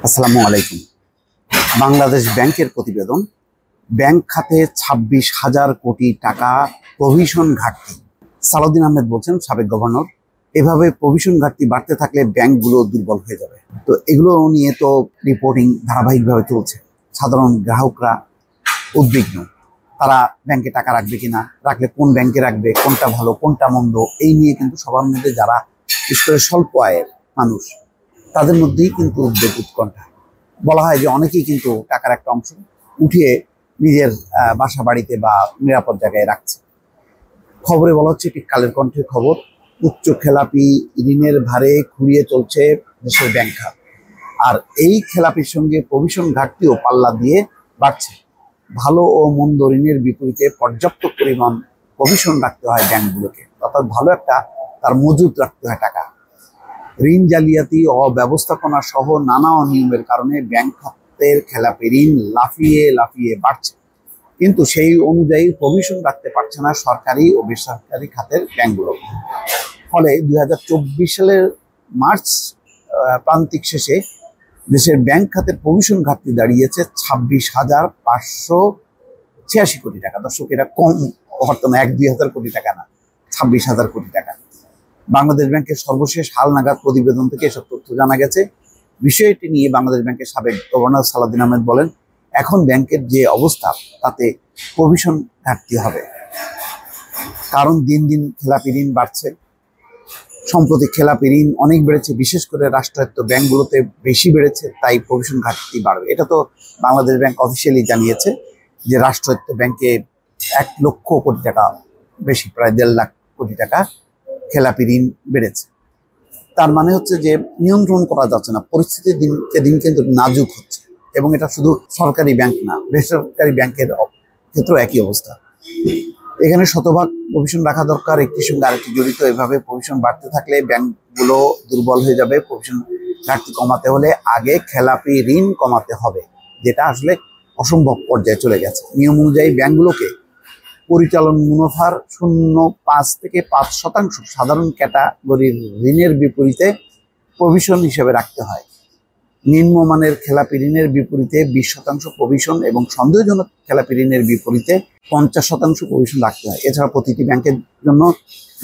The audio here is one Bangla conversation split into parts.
আসসালামু আলাইকুম। বাংলাদেশ ব্যাংকের প্রতিবেদন, ব্যাংক খাতে 26,000 কোটি টাকা প্রভিশন ঘাটতি। সালাউদ্দিন আহমেদ বলছেন, সাবেক গভর্নর, এভাবে প্রভিশন ঘাটতি বাড়তে থাকলে ব্যাংকগুলো দুর্বল হয়ে যাবে। তো এগুলো নিয়ে তো রিপোর্টিং ধারাবাহিকভাবে চলছে। সাধারণ গ্রাহকরা উদ্বিগ্ন, তারা ব্যাংকে টাকা রাখবে কিনা, রাখলে কোন ব্যাংকে রাখবে, কোনটা ভালো কোনটা মন্দ, এই নিয়ে কিন্তু সবার মধ্যে যারা বিশেষ করে স্বল্প আয়ের মানুষ তাদের মধ্যেই কিন্তু উদ্বেগ উৎকণ্ঠা। বলা হয় যে অনেকেই কিন্তু টাকার একটা অংশ উঠিয়ে নিজের বাসা বাড়িতে বা নিরাপদ জায়গায় রাখছে। খবরে বলা হচ্ছে, ঠিক কালের কণ্ঠের খবর, উচ্চ খেলাপি ঋণের ভারে খুঁড়িয়ে চলছে দেশের ব্যাংক খাত। আর এই খেলাপির সঙ্গে প্রভিশন ঘাটতিও পাল্লা দিয়ে বাড়ছে। ভালো ও মন্দ ঋণের বিপরীতে পর্যাপ্ত পরিমাণ প্রভিশন রাখতে হয় ব্যাংকগুলোকে, অর্থাৎ ভালো একটা তার মজুত রাখতে হয় টাকা। ঋণ জালিয়াতি, অব্যবস্থাপনা সহ নানা অনিয়মের কারণে ব্যাংক খাতের খেলাপি ঋণ লাফিয়ে লাফিয়ে বাড়ছে, কিন্তু সেই অনুযায়ী প্রভিশন রাখতে পারছে না সরকারি ও বেসরকারি খাতের ব্যাংকগুলো। ফলে 2024 সালের মার্চ প্রান্তিক শেষে দেশের ব্যাংক খাতের প্রভিশন ঘাটতি দাঁড়িয়েছে 26,586 কোটি টাকা। দর্শক, এটা কম অর্থ না, 1-2 হাজার কোটি টাকা না, 26,000 কোটি টাকা। বাংলাদেশ ব্যাংকের সর্বশেষ হালনাগাদ প্রতিবেদন থেকে এসব তথ্য জানা গেছে। বিষয়টি নিয়ে বাংলাদেশ ব্যাংকের সাবেক গভর্নর সালাউদ্দিন আহমেদ বলেন, এখন ব্যাংকের যে অবস্থা তাতে প্রভিশন ঘাটতি হবে, কারণ দিন দিন খেলাপি ঋণ বাড়ছে। সম্প্রতি খেলাপি ঋণ অনেক বেড়েছে, বিশেষ করে রাষ্ট্রায়ত্ত ব্যাংকগুলোতে বেশি বেড়েছে, তাই প্রভিশন ঘাটতি বাড়বে। এটা তো বাংলাদেশ ব্যাংক অফিসিয়ালি জানিয়েছে যে রাষ্ট্রায়ত্ত ব্যাংকে 1 লক্ষ কোটি টাকা বেশি, প্রায় 1.5 লাখ কোটি টাকা খেলাপি ঋণ বেড়েছে। তার মানে হচ্ছে যে নিয়ন্ত্রণ করা যাচ্ছে না, পরিস্থিতি দিনকে দিন কিন্তু নাজুক হচ্ছে। এবং এটা শুধু সরকারি ব্যাংক না, বেসরকারি ব্যাংকের ক্ষেত্রেও একই অবস্থা। এখানে শতভাগ প্রভিশন রাখা দরকার, একটির সঙ্গে আরেকটি জড়িত। এভাবে প্রভিশন বাড়তে থাকলে ব্যাংকগুলো দুর্বল হয়ে যাবে। প্রভিশন ঘাটতি কমাতে হলে আগে খেলাপি ঋণ কমাতে হবে, যেটা আসলে অসম্ভব পর্যায়ে চলে গেছে। নিয়ম অনুযায়ী ব্যাংকগুলোকে পরিচালন মুনাফার 0.5 থেকে 5% সাধারণ ক্যাটাগরির ঋণের বিপরীতে প্রভিশন হিসেবে রাখতে হয়। নিম্নমানের খেলাপি ঋণের বিপরীতে 20% প্রভিশন এবং সন্দেহজনক খেলাপি ঋণের বিপরীতে 50% প্রভিশন রাখতে হয়। এছাড়া প্রতিটি ব্যাংকের জন্য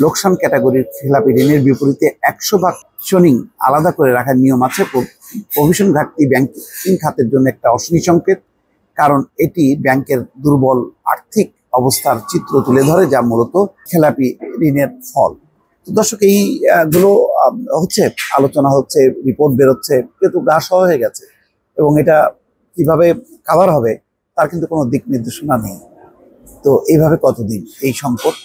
লোকসান ক্যাটাগরির খেলাপি ঋণের বিপরীতে 100% প্রভিশনিং আলাদা করে রাখার নিয়ম আছে। প্রভিশন ঘাটতি ব্যাংকিং খাতের জন্য একটা অশনি সংকেত, কারণ এটি ব্যাংকের দুর্বল আর্থিক অবস্থার চিত্র তুলে ধরে, যা মূলত খেলাপি ঋণের ফল। তো দর্শক, এইগুলো হচ্ছে, আলোচনা হচ্ছে, রিপোর্ট বেরোচ্ছে, কিন্তু গা সহ হয়ে গেছে। এবং এটা কিভাবে কাভার হবে তার কিন্তু কোনো দিক নির্দেশনা নেই। তো এইভাবে কতদিন এই সংকট,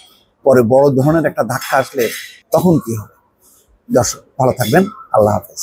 পরে বড় ধরনের একটা ধাক্কা আসলে তখন কি হবে? দর্শক, ভালো থাকবেন। আল্লাহ হাফেজ।